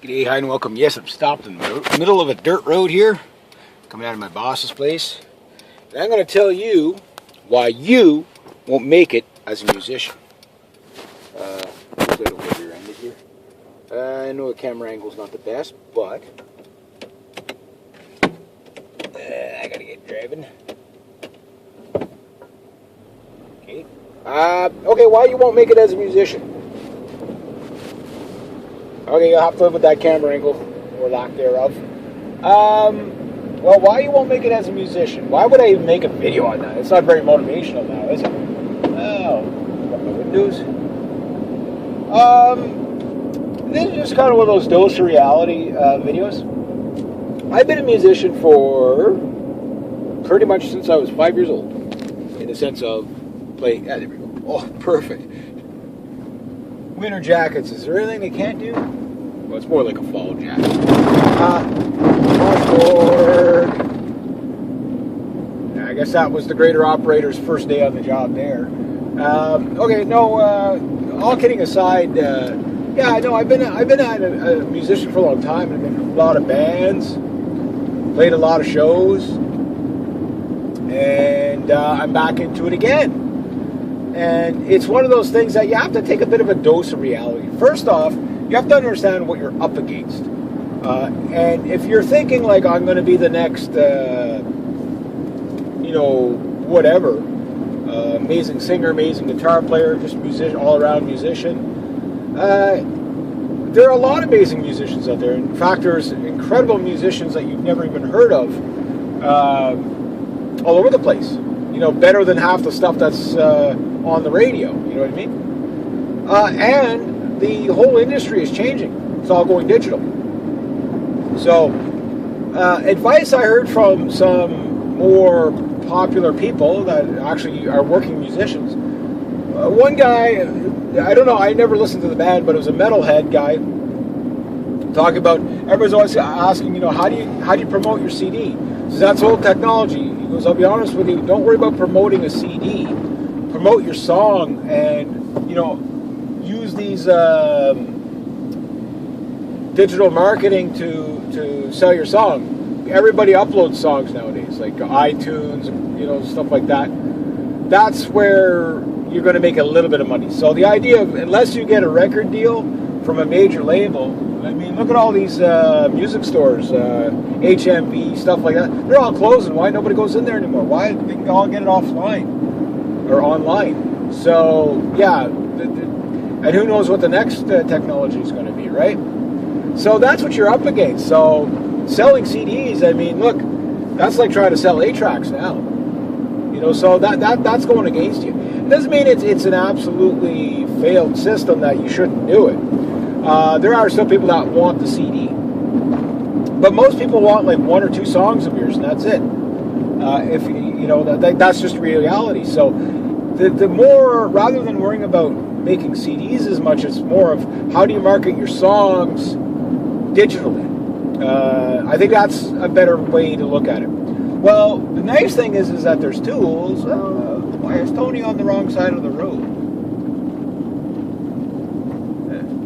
G'day, hi and welcome. Yes, I'm stopped in the middle of a dirt road here, coming out of my boss's place. And I'm going to tell you why you won't make it as a musician. Hopefully I don't get rear-ended here. I know the camera angle's not the best, but I got to get driving. Okay. Okay, why you won't make it as a musician? Okay, you'll have to live with that camera angle, or lack thereof. Well, why you won't make it as a musician? Why would I even make a video on that? It's not very motivational now, is it? Oh, got my windows. This is just kind of one of those dose of reality videos. I've been a musician for pretty much since I was 5 years old, in the sense of playing. There we go. Oh, perfect. Winter jackets. Is there anything they can't do? Well, it's more like a fall jacket. I guess that was the grader operator's first day on the job there. Okay, no. All kidding aside, yeah, no. I've been a musician for a long time. I've been in a lot of bands, played a lot of shows, and I'm back into it again. And it's one of those things that you have to take a bit of a dose of reality. First off, you have to understand what you're up against. And if you're thinking like, I'm going to be the next, whatever, amazing singer, amazing guitar player, just musician, all-around musician, there are a lot of amazing musicians out there. In fact, there's incredible musicians that you've never even heard of all over the place. You know, better than half the stuff that's on the radio, you know what I mean? And the whole industry is changing. It's all going digital. So, advice I heard from some more popular people that actually are working musicians. One guy, I don't know, I never listened to the band, but it was a metalhead guy talking about, everybody's always asking, how do you promote your CD? He says, that's old technology. He goes, I'll be honest with you, don't worry about promoting a CD. Promote your song and, use these digital marketing to sell your song. Everybody uploads songs nowadays, like iTunes, stuff like that. That's where you're going to make a little bit of money. So the idea of, unless you get a record deal from a major label, I mean, look at all these music stores, HMV, stuff like that. They're all closing. Why nobody goes in there anymore? Why? They can all get it offline or online. So, yeah, and who knows what the next technology is going to be, right? So that's what you're up against. So selling CDs, I mean, look, that's like trying to sell 8-tracks now. So that's going against you. It doesn't mean it's an absolutely failed system that you shouldn't do it. There are still people that want the CD, but most people want like 1 or 2 songs of yours, and that's it. That's just reality. So the more, rather than worrying about making CDs as much, it's more of how do you market your songs digitally. I think that's a better way to look at it. Well, the nice thing is that there's tools. Why is Tony on the wrong side of the road?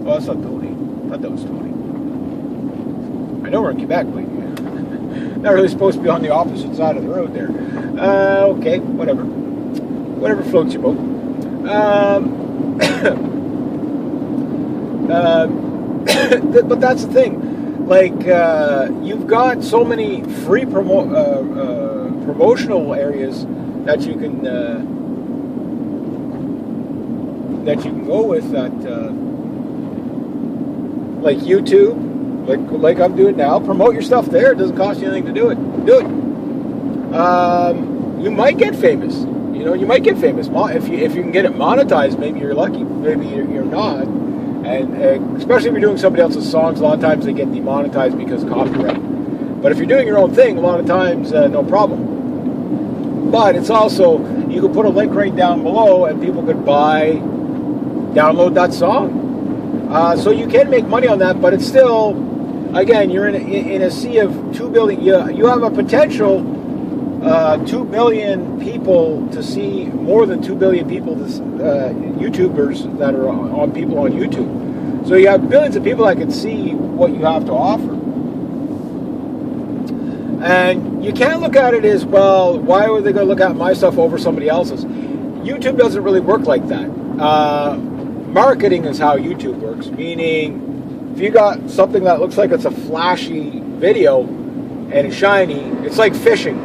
Well, that's not Tony. I thought that was Tony. I know we're in Quebec, but not really supposed to be on the opposite side of the road there. Okay, whatever. Whatever floats your boat. But that's the thing. Like, you've got so many free promotional areas that you can go with. That like YouTube, like I'm doing now. Promote your stuff there. It doesn't cost you anything to do it. Do it. You might get famous. You might get famous if you can get it monetized. Maybe you're lucky. Maybe you're not. And especially if you're doing somebody else's songs, a lot of times they get demonetized because of copyright. But if you're doing your own thing, a lot of times, no problem. But it's also, you could put a link right down below and people could download that song. So you can make money on that, but it's still, again, you're in a sea of 2 billion. You have a potential 2 billion people to see, more than 2 billion people, YouTubers that are on YouTube. So you have billions of people that can see what you have to offer. And you can't look at it as, well, why are they going to look at my stuff over somebody else's? YouTube doesn't really work like that. Marketing is how YouTube works, meaning if you got something that looks like it's a flashy video and it's shiny, it's like fishing.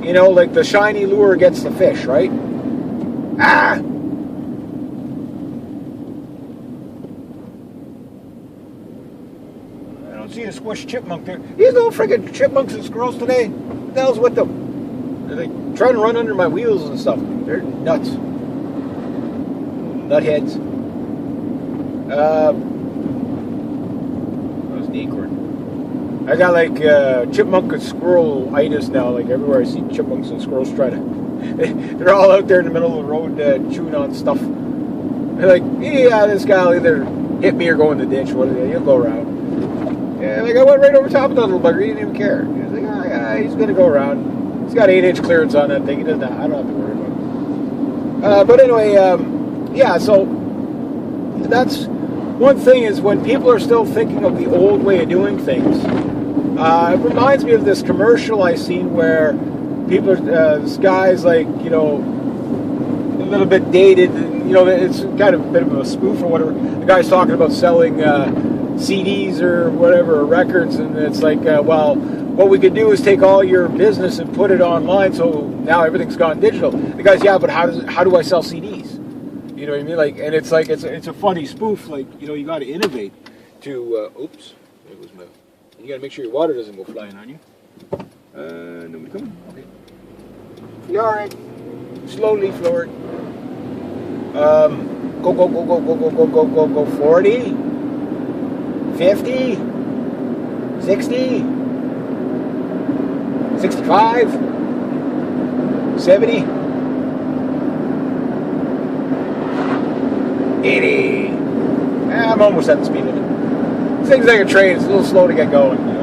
You know, like the shiny lure gets the fish, right? Ah! I don't see a squished chipmunk there. These little friggin' chipmunks and squirrels today, what the hell's with them? They're like trying to run under my wheels and stuff. They're nuts. Nutheads. That was the acorn. I got like chipmunk and squirrel-itis now. Like everywhere I see chipmunks and squirrels try to... They're all out there in the middle of the road chewing on stuff. They're like, yeah, this guy will either hit me or go in the ditch. What? He'll go around. Yeah, like I went right over top of that little bugger. He didn't even care. He was like, oh, yeah, he's going to go around. He's got 8-inch clearance on that thing. He doesn't. I don't have to worry about it. But anyway, yeah, so that's one thing is when people are still thinking of the old way of doing things. It reminds me of this commercial I seen where people are, this guy's like, you know, a little bit dated. You know, it's kind of a bit of a spoof or whatever. The guy's talking about selling CDs or whatever, or records, and it's like, well, what we could do is take all your business and put it online, so now everything's gone digital. The guy's, yeah, but how do I sell CDs? You know what I mean? Like, and it's like it's a funny spoof. Like, you know, you got to innovate to. Oops, there goes my. You got to make sure your water doesn't go flying on you. Nobody coming? Okay. You all right? Slowly, forward. Go, go, go, go, go, go, go, go, go, go. 40, 50, 60, 65, 70, 80. I'm almost at the speed limit. Things like a train, it's a little slow to get going, you know.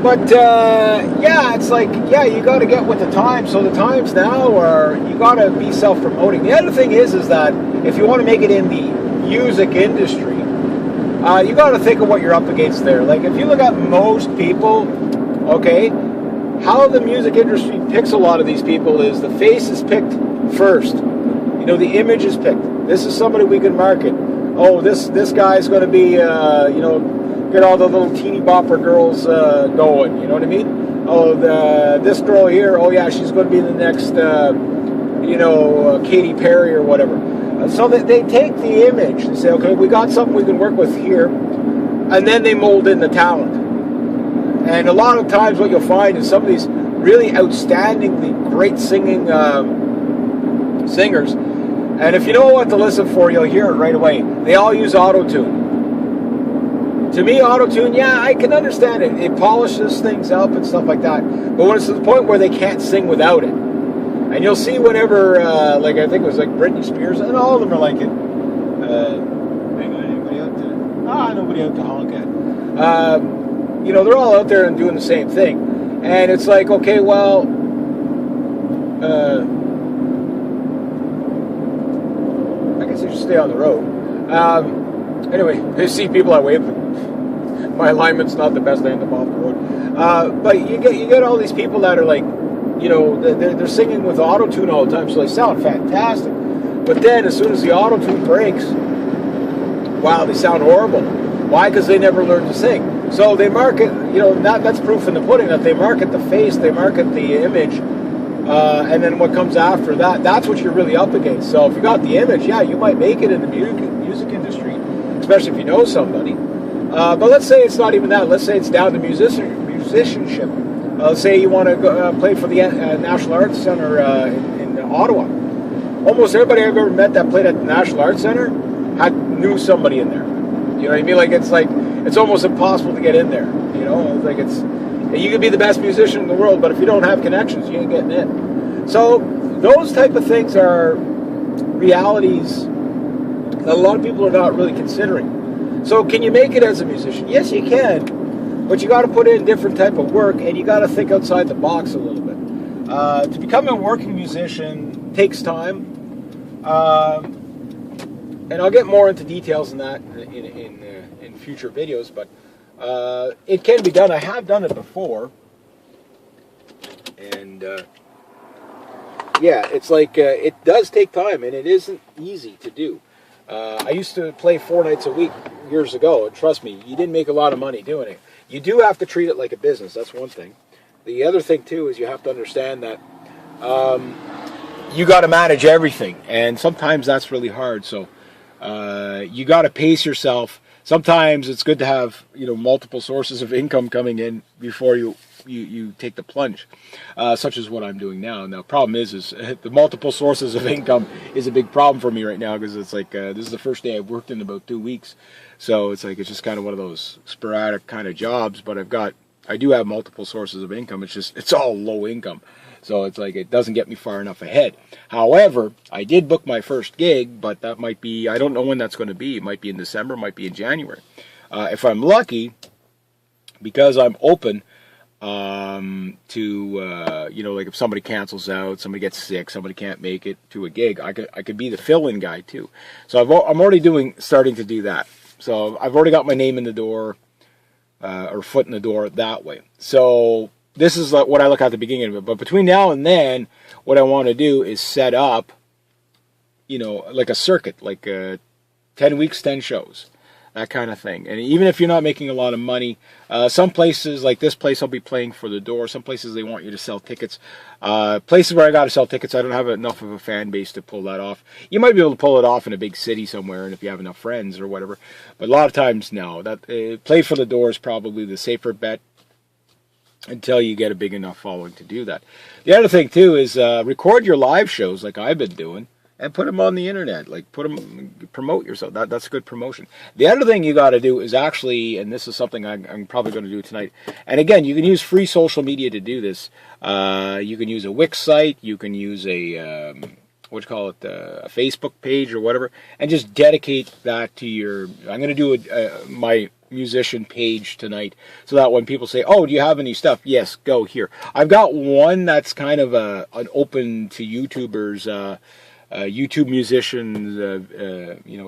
But yeah, it's like, yeah, you got to get with the times. So the times now are, you got to be self-promoting. The other thing is that if you want to make it in the music industry, you got to think of what you're up against there. Like if you look at most people, okay, how the music industry picks a lot of these people is the face is picked first. You know, the image is picked. This is somebody we can market. Oh, this guy's going to be, you know, get all the little teeny bopper girls going. You know what I mean? Oh, this girl here. Oh yeah, she's going to be the next, you know, Katy Perry or whatever. So that they take the image and say, okay, we got something we can work with here, and then they mold in the talent. And a lot of times, what you'll find is some of these really outstandingly great singing singers. And if you know what to listen for, you'll hear it right away. They all use auto-tune. To me, auto-tune, yeah, I can understand it. It polishes things up and stuff like that. But when it's to the point where they can't sing without it, and you'll see whenever, like I think it was like Britney Spears, and all of them are like it. Anybody out there? Nobody out to honk at. You know, they're all out there and doing the same thing. And it's like, okay, well, I guess I should stay on the road. Anyway, I see people I wave. My alignment's not the best. I end up off the road. But you get all these people that are like, you know, they're singing with auto-tune all the time, so they sound fantastic. But then as soon as the auto-tune breaks, wow, they sound horrible. Why? Because they never learned to sing. So they market, you know, that's proof in the pudding that they market the face, they market the image, and then what comes after that, that's what you're really up against. So if you got the image, yeah, you might make it in the music industry, especially if you know somebody. But let's say it's not even that. Let's say it's down to musicianship. Let's say you want to go, play for the National Arts Centre in Ottawa. Almost everybody I've ever met that played at the National Arts Centre knew somebody in there. You know what I mean? Like it's almost impossible to get in there. You know, like you could be the best musician in the world, but if you don't have connections, you ain't getting in. So those type of things are realities that a lot of people are not really considering. So can you make it as a musician? Yes, you can, but you got to put in different type of work, and you got to think outside the box a little bit. To become a working musician takes time. and I'll get more into details in that in future videos, but it can be done. I have done it before, and yeah, it's like it does take time, and it isn't easy to do. I used to play 4 nights a week years ago, and trust me, you didn't make a lot of money doing it. You do have to treat it like a business. That's one thing. The other thing too is you have to understand that you got to manage everything, and sometimes that's really hard. So you got to pace yourself. Sometimes it's good to have multiple sources of income coming in before you take the plunge, such as what I'm doing now. Now, problem is the multiple sources of income is a big problem for me right now, because it's like this is the first day I've worked in about 2 weeks, so it's like it's just kind of one of those sporadic kind of jobs. But I do have multiple sources of income. It's all low income. So it's like it doesn't get me far enough ahead. However, I did book my first gig, but that might be, I don't know when that's going to be. It might be in December, might be in January. If I'm lucky, because I'm open to, like if somebody cancels out, somebody gets sick, somebody can't make it to a gig, I could be the fill-in guy too. So I'm already starting to do that. So I've already got my name in the door, or foot in the door that way. So this is like what I look at the beginning of it. But between now and then, what I want to do is set up, like a circuit, like 10 weeks, 10 shows, that kind of thing. And even if you're not making a lot of money, some places, like this place, I'll be playing for the door. Some places, they want you to sell tickets. Places where I got to sell tickets, I don't have enough of a fan base to pull that off. You might be able to pull it off in a big city somewhere, and if you have enough friends or whatever. But a lot of times, no. Play for the door is probably the safer bet, until you get a big enough following to do that. The other thing too is record your live shows like I've been doing and put them on the internet. Like promote yourself. That's good promotion. The other thing you got to do is actually, and this is something I'm probably going to do tonight. And again, you can use free social media to do this. You can use a Wix site. You can use a a Facebook page or whatever, and just dedicate that to your. I'm going to do my musician page tonight, so that when people say, "Oh, do you have any stuff?" Yes, go here. I've got one that's kind of an open to YouTubers, YouTube musicians,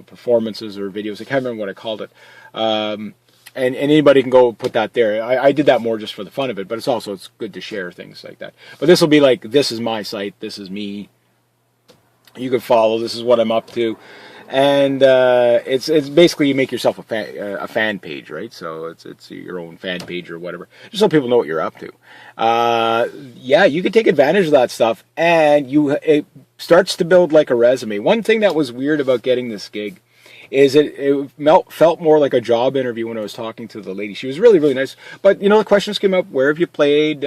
performances or videos. I can't remember what I called it. And anybody can go put that there. I did that more just for the fun of it, but it's good to share things like that. But this will be like, this is my site, this is me. You can follow. This is what I'm up to. And it's basically you make yourself a fan page, right? So it's your own fan page or whatever, just so people know what you're up to. Yeah, you can take advantage of that stuff, and it starts to build like a resume. One thing that was weird about getting this gig is it felt more like a job interview when I was talking to the lady. She was really, really nice. But, the questions came up, where have you played,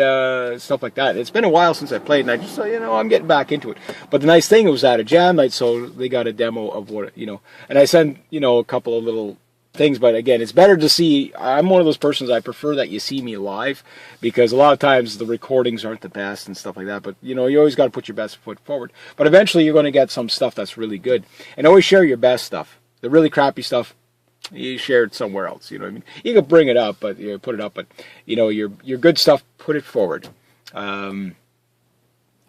stuff like that. It's been a while since I played, and I just thought, I'm getting back into it. But the nice thing, it was at a jam night, so they got a demo of what, and I sent, a couple of little things. But again, it's better to see. I'm one of those persons, I prefer that you see me live, because a lot of times the recordings aren't the best and stuff like that. But, you always got to put your best foot forward. But eventually you're going to get some stuff that's really good. And always share your best stuff. The really crappy stuff, you share it somewhere else. You know what I mean? You can bring it up, but put it up. But your good stuff, put it forward. Even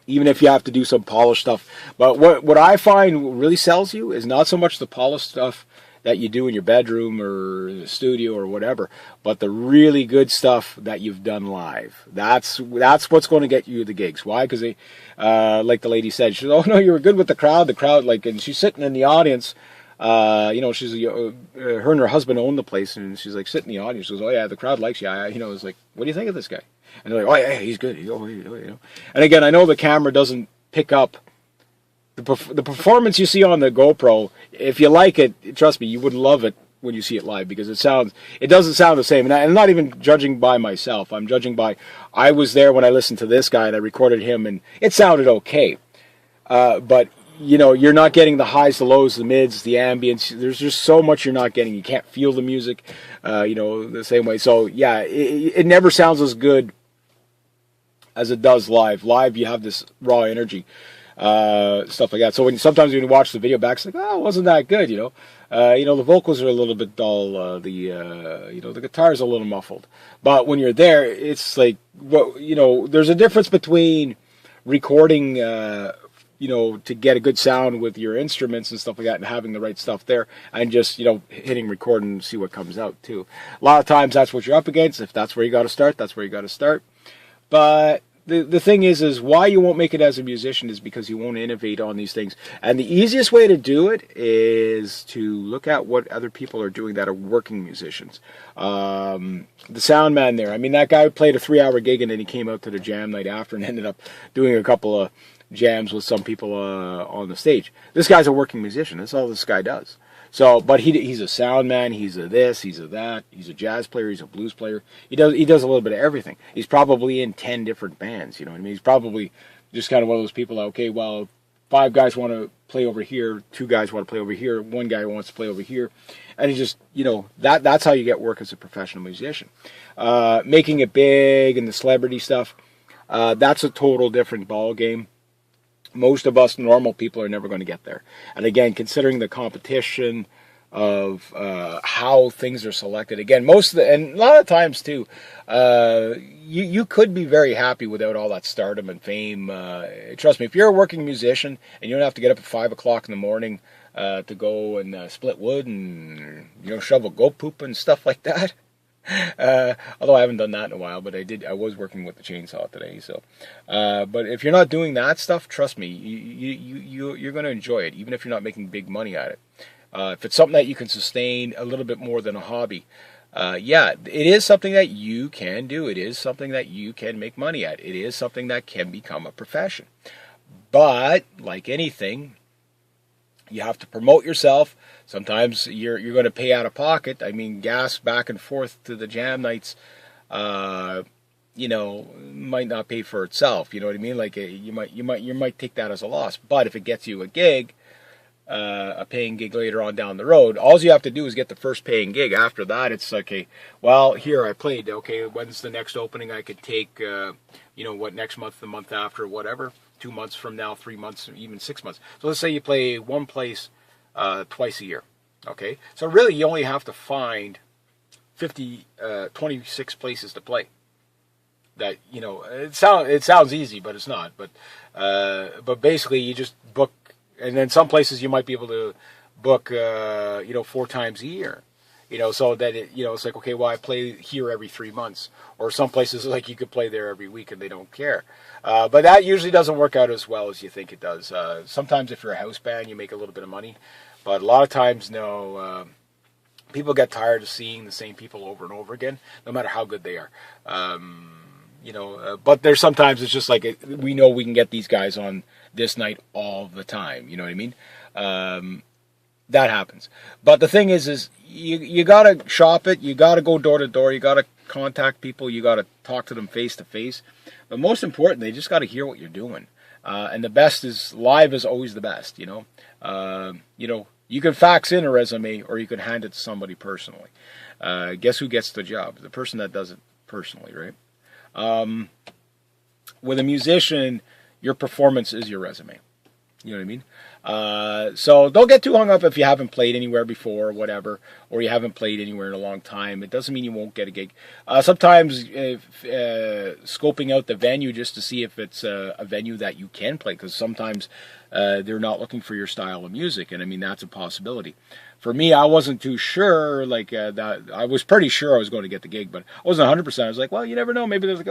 if you have to do some polished stuff. But what I find really sells you is not so much the polished stuff that you do in your bedroom or the studio or whatever, but the really good stuff that you've done live. That's what's going to get you the gigs. Why? Because they, like the lady said, she said, "Oh no, you were good with the crowd." The crowd, and she's sitting in the audience. She's her and her husband own the place, and she's like sitting in the audience. She goes, "Oh yeah, the crowd likes you." It's like, "What do you think of this guy?" And they're like, "Oh yeah, he's good." And again, I know the camera doesn't pick up the performance you see on the GoPro. If you like it, trust me, you would love it when you see it live, because it doesn't sound the same. And I'm not even judging by myself. I'm judging by, I was there when I listened to this guy and I recorded him, and it sounded okay. But you're not getting the highs, the lows, the mids, the ambience. There's just so much you're not getting. You can't feel the music, the same way. So yeah, it never sounds as good as it does live. Live, you have this raw energy, stuff like that. So sometimes when you watch the video back, it's like, oh, it wasn't that good, the vocals are a little bit dull, the guitar's a little muffled. But when you're there, it's like, there's a difference between recording to get a good sound with your instruments and stuff like that, and having the right stuff there, and just, hitting record and see what comes out too. A lot of times that's what you're up against. If that's where you got to start, that's where you got to start. But the thing is why you won't make it as a musician is because you won't innovate on these things. And the easiest way to do it is to look at what other people are doing that are working musicians. The sound man there, I mean, that guy played a 3-hour gig and then he came out to the jam night after and ended up doing a couple of jams with some people on the stage. This guy's a working musician. That's all this guy does. So, but he's a sound man, he's a this, he's a that, he's a jazz player, he's a blues player. He does a little bit of everything. He's probably in 10 different bands, you know what I mean? He's probably just kind of one of those people, okay, well, 5 guys want to play over here, 2 guys want to play over here, 1 guy wants to play over here. And he just, that's how you get work as a professional musician. Making it big and the celebrity stuff, that's a total different ball game. Most of us normal people are never going to get there. And again, considering the competition of how things are selected, again, and a lot of times too, you could be very happy without all that stardom and fame. Trust me, if you're a working musician and you don't have to get up at 5 o'clock in the morning to go and split wood and shovel goat poop and stuff like that. Although I haven't done that in a while, but I was working with the chainsaw today. So, but if you're not doing that stuff, trust me, you're going to enjoy it, even if you're not making big money at it. If it's something that you can sustain a little bit more than a hobby, yeah, it is something that you can do. It is something that you can make money at. It is something that can become a profession. But like anything, you have to promote yourself. Sometimes you're going to pay out of pocket. I mean, gas back and forth to the jam nights, might not pay for itself. You know what I mean? Like you might take that as a loss. But if it gets you a gig, a paying gig later on down the road, all you have to do is get the first paying gig. After that, it's okay. Well, here I played. Okay, when's the next opening I could take? What next month, the month after, whatever. 2 months from now, 3 months, even 6 months. So let's say you play one place twice a year. Okay, so really you only have to find 26 places to play. That it sounds easy, but it's not. But basically you just book, and then some places you might be able to book 4 times a year. So that it's like, okay, well, I play here every 3 months, or some places like you could play there every week and they don't care. But that usually doesn't work out as well as you think it does. Sometimes if you're a house band, you make a little bit of money, but a lot of times, no. People get tired of seeing the same people over and over again, no matter how good they are. But there's sometimes it's just like we know we can get these guys on this night all the time. You know what I mean? That happens. But the thing is you gotta shop it. You gotta go door to door. You gotta contact people. You gotta talk to them face to face. But most important, they just gotta hear what you're doing. And the best is live is always the best. You can fax in a resume or you can hand it to somebody personally. Guess who gets the job? The person that does it personally, right? With a musician, your performance is your resume. You know what I mean? So don't get too hung up if you haven't played anywhere before or whatever, or you haven't played anywhere in a long time. It doesn't mean you won't get a gig. Sometimes scoping out the venue just to see if it's a venue that you can play, because sometimes they're not looking for your style of music, and I mean, that's a possibility. For me, I wasn't too sure, that I was pretty sure I was going to get the gig, but I wasn't 100%. I was like, well, you never know. Maybe there's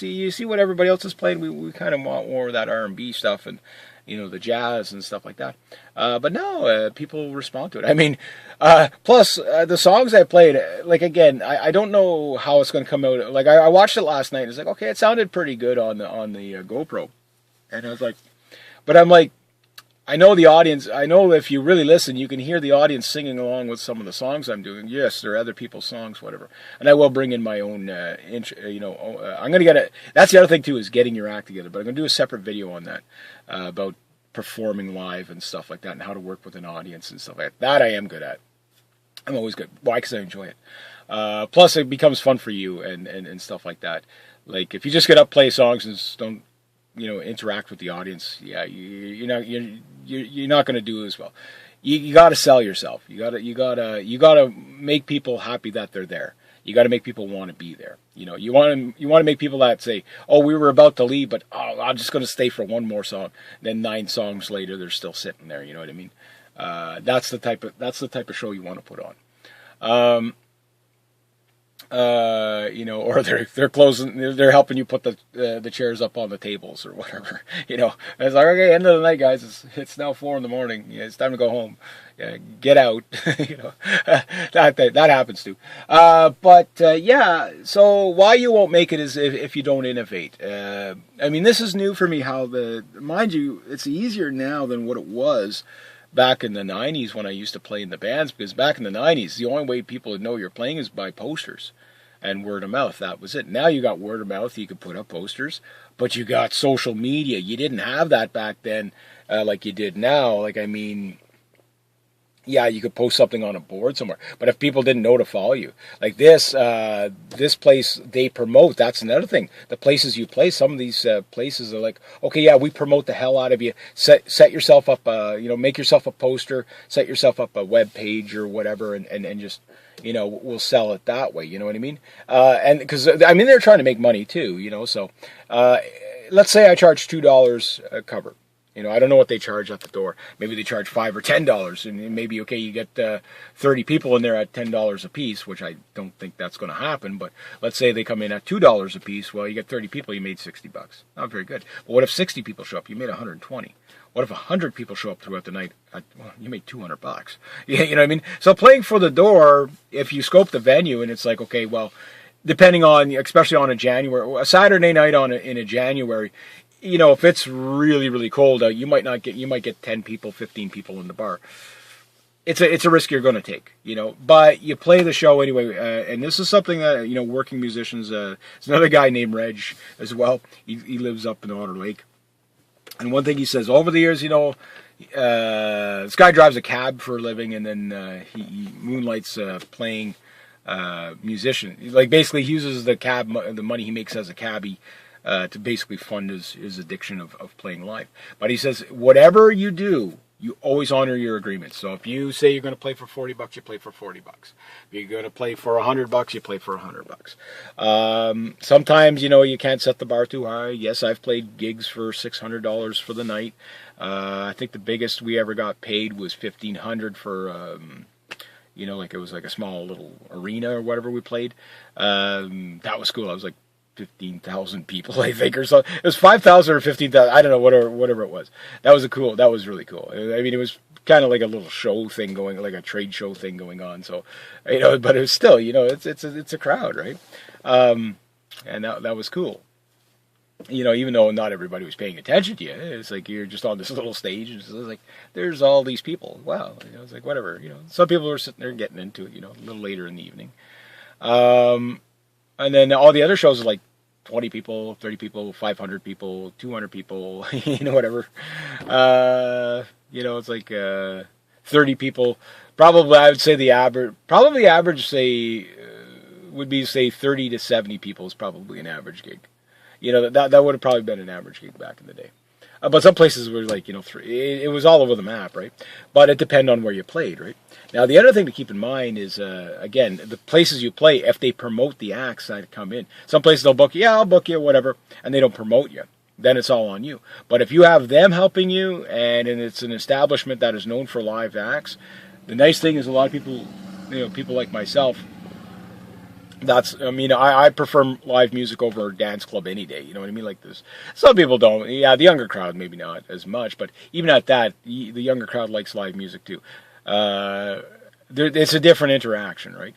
you see what everybody else is playing. We kind of want more of that R&B stuff and the jazz and stuff like that. But no, people respond to it. I mean, plus the songs I played, again, I don't know how it's going to come out. I watched it last night. It's like, okay, it sounded pretty good on the GoPro, and I was like, but I'm like, I know the audience. I know if you really listen, you can hear the audience singing along with some of the songs I'm doing. Yes, there are other people's songs, whatever. And I will bring in my own. I'm going to get it. That's the other thing too, is getting your act together. But I'm going to do a separate video on that about performing live and stuff like that, and how to work with an audience and stuff like that. That I am good at. I'm always good. Why? Because I enjoy it. Plus, it becomes fun for you and stuff like that. Like if you just get up, play songs, and just don't interact with the audience, yeah, you're not going to do as well. You got to sell yourself. You got to make people happy that they're there. You got to make people want to be there. You want to make people that say, "Oh, we were about to leave, but I'm just going to stay for one more song." Then 9 songs later, they're still sitting there. You know what I mean? That's the type of show you want to put on. Or they're closing, they're helping you put the chairs up on the tables or whatever. It's like, okay, end of the night, guys. It's now 4 a.m. Yeah, it's time to go home. Get out. That happens too. So why you won't make it is if you don't innovate. This is new for me. Mind you, it's easier now than what it was back in the 90s when I used to play in the bands, because back in the 90s, the only way people would know you're playing is by posters and word of mouth. That was it. Now you got word of mouth, you could put up posters, but you got social media. You didn't have that back then like you did now. Yeah, you could post something on a board somewhere, but if people didn't know to follow you, like this place they promote, that's another thing. The places you play, some of these places are like, okay, yeah, we promote the hell out of you. Set yourself up, make yourself a poster, set yourself up a web page or whatever, and just, we'll sell it that way. You know what I mean? And because they're trying to make money too. So let's say I charge $2 a cover. I don't know what they charge at the door. Maybe they charge $5 or $10, and maybe, okay, you get 30 people in there at $10 a piece, which I don't think that's going to happen. But let's say they come in at $2 a piece. Well, you get 30 people, you made $60. Not very good. But what if 60 people show up? You made $120. What if 100 people show up throughout the night? You made $200. You know what I mean? So playing for the door, if you scope the venue and it's like, okay, well, depending on, especially on a Saturday night in a January. If it's really, really cold out, you might get 10 people, 15 people in the bar. It's a risk you're going to take, but you play the show anyway. And this is something that, working musicians, there's another guy named Reg as well. He lives up in Otter Lake. And one thing he says, over the years, this guy drives a cab for a living, and then he moonlights playing musician. Like, basically, he uses the money he makes as a cabbie to basically fund his addiction of playing live. But he says, whatever you do, you always honor your agreements. So if you say you're going to play for $40, you play for $40. If you're going to play for $100, you play for $100. Sometimes, you can't set the bar too high. Yes, I've played gigs for $600 for the night. I think the biggest we ever got paid was $1,500 for, it was like a small little arena or whatever we played. That was cool. I was like, 15,000 people, I think, or so. It was 5,000 or 15,000. I don't know, whatever it was. That was really cool. It was kind of like a little show thing going, like a trade show thing going on. So, but it was still, it's a crowd, right? And that was cool. Even though not everybody was paying attention to you, it's like you're just on this little stage, and it's like there's all these people. Wow, it's like whatever. Some people were sitting there getting into it, a little later in the evening. And then all the other shows are like 20 people, 30 people, 500 people, 200 people, whatever. It's like 30 people. Probably, I would say the average, would be, say, 30 to 70 people is probably an average gig. That would have probably been an average gig back in the day. But some places were like, it was all over the map, right? But it depended on where you played, right? Now, the other thing to keep in mind is, again, the places you play, if they promote the acts that come in. Some places they'll book you, yeah, I'll book you, whatever, and they don't promote you. Then it's all on you. But if you have them helping you, and it's an establishment that is known for live acts, the nice thing is a lot of people, people like myself, I prefer live music over a dance club any day. You know what I mean? Like this. Some people don't. Yeah, the younger crowd maybe not as much, but even at that, the younger crowd likes live music too. It's a different interaction, right?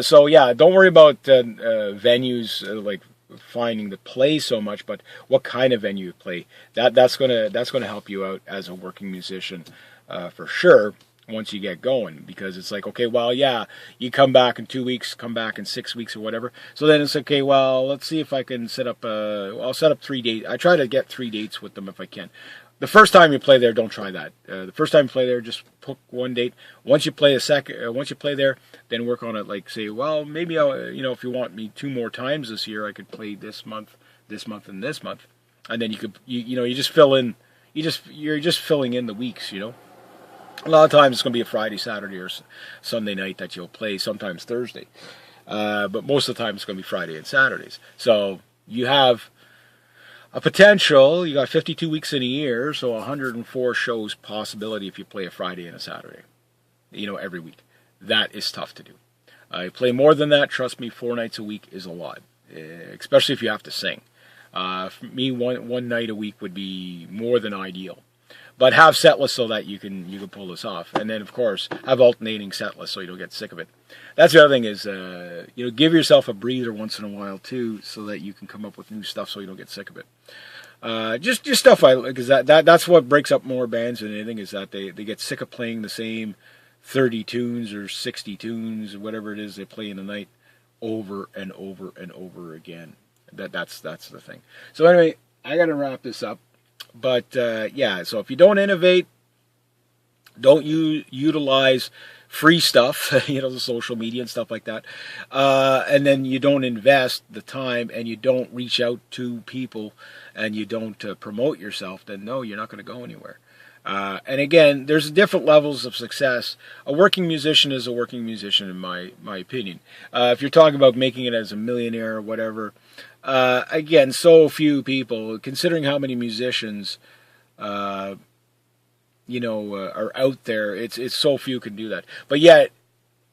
So yeah, don't worry about venues like finding the play so much, but what kind of venue you play. That's gonna help you out as a working musician for sure. Once you get going, because it's like, okay, well, yeah, you come back in 2 weeks, come back in 6 weeks or whatever. So then it's okay, well, let's see if I can set up, I'll set up 3 dates. I try to get 3 dates with them if I can. The first time you play there, don't try that. The first time you play there, just book 1 date. Once you play once you play there, then work on it. Like say, well, maybe I'll, if you want me 2 more times this year, I could play this month, and this month, and then you could, you just fill in. You're just filling in the weeks, A lot of times it's going to be a Friday, Saturday, or Sunday night that you'll play, sometimes Thursday. but most of the time it's going to be Friday and Saturdays. So you have a potential, you got 52 weeks in a year, so 104 shows possibility if you play a Friday and a Saturday, every week. That is tough to do. I play more than that, trust me, 4 nights a week is a lot, especially if you have to sing. For me, one night a week would be more than ideal. But have set lists so that you can pull this off. And then, of course, have alternating set lists so you don't get sick of it. That's the other thing is, give yourself a breather once in a while, too, so that you can come up with new stuff so you don't get sick of it. Just stuff because that's what breaks up more bands than anything, is that they get sick of playing the same 30 tunes or 60 tunes, or whatever it is they play in a night, over and over and over again. That's the thing. So anyway, I got to wrap this up. But so if you don't innovate, don't utilize free stuff, the social media and stuff like that, and then you don't invest the time and you don't reach out to people and you don't promote yourself, then no, you're not going to go anywhere. And again, there's different levels of success. A working musician is a working musician, in my opinion. If you're talking about making it as a millionaire or whatever, again, so few people, considering how many musicians, are out there, it's so few can do that. But yet,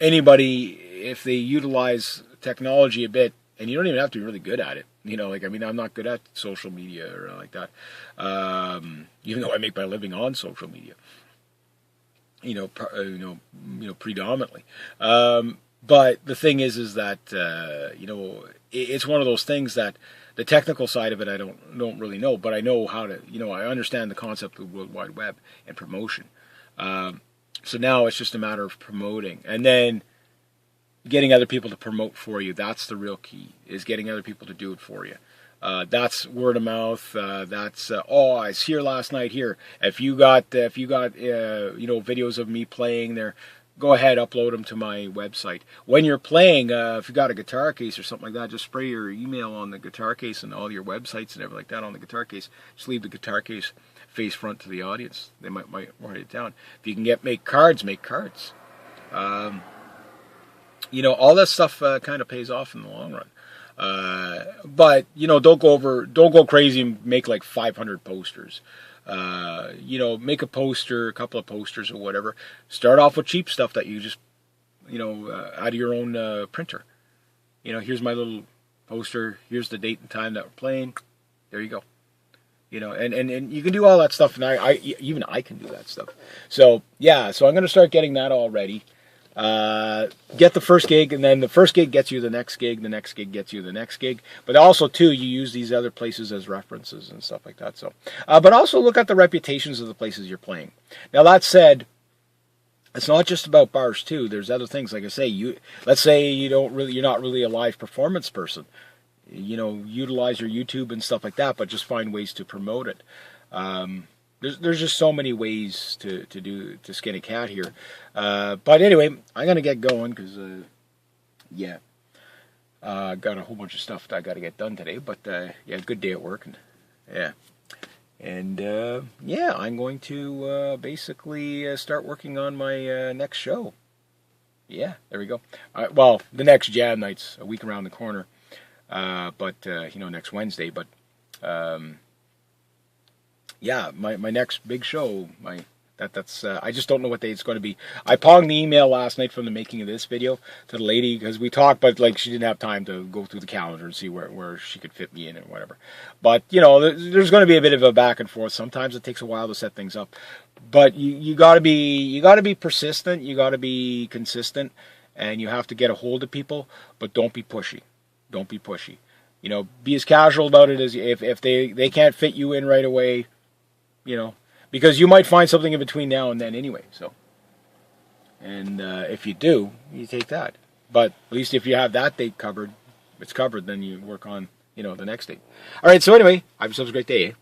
anybody, if they utilize technology a bit, and you don't even have to be really good at it, I'm not good at social media or like that, even though I make my living on social media, predominantly. But the thing is that, it's one of those things that the technical side of it I don't really know, but I know how to, I understand the concept of the World Wide Web and promotion. So now it's just a matter of promoting. And then getting other people to promote for you. That's the real key, is getting other people to do it for you. That's word of mouth. That's I was here last night here. If you got videos of me playing there, go ahead, upload them to my website. When you're playing, if you got a guitar case or something like that, just spray your email on the guitar case and all your websites and everything like that on the guitar case. Just leave the guitar case face front to the audience. They might write it down. If you can make cards, make cards. All that stuff kind of pays off in the long run. But don't go crazy and make like 500 posters. Make a poster, a couple of posters or whatever. Start off with cheap stuff that you just, out of your own printer. Here's my little poster. Here's the date and time that we're playing. There you go. And you can do all that stuff, and I can do that stuff. So so I'm going to start getting that all ready. Get the first gig, and then the first gig gets you the next gig, the next gig gets you the next gig. But also, too, you use these other places as references and stuff like that. So, but also look at the reputations of the places you're playing. Now, that said, it's not just about bars, too. There's other things. Like I say, let's say you're not really a live performance person. Utilize your YouTube and stuff like that, but just find ways to promote it. There's just so many ways to skin a cat here. But anyway, I'm going to get going because, got a whole bunch of stuff that I got to get done today. But, good day at work. And I'm going to basically start working on my next show. Yeah, there we go. Well, the next jam night's a week around the corner. But next Wednesday. But, my next big show, that's I just don't know what day it's going to be. I ponged the email last night from the making of this video to the lady because we talked, but she didn't have time to go through the calendar and see where she could fit me in and whatever. But there's going to be a bit of a back and forth. Sometimes it takes a while to set things up, but you got to be persistent. You got to be consistent, and you have to get a hold of people. But don't be pushy. Don't be pushy. Be as casual about it as if they can't fit you in right away. Because you might find something in between now and then anyway. So, and if you do, you take that. But at least if you have that date covered, it's covered. Then you work on the next date. All right. So anyway, have yourselves a great day.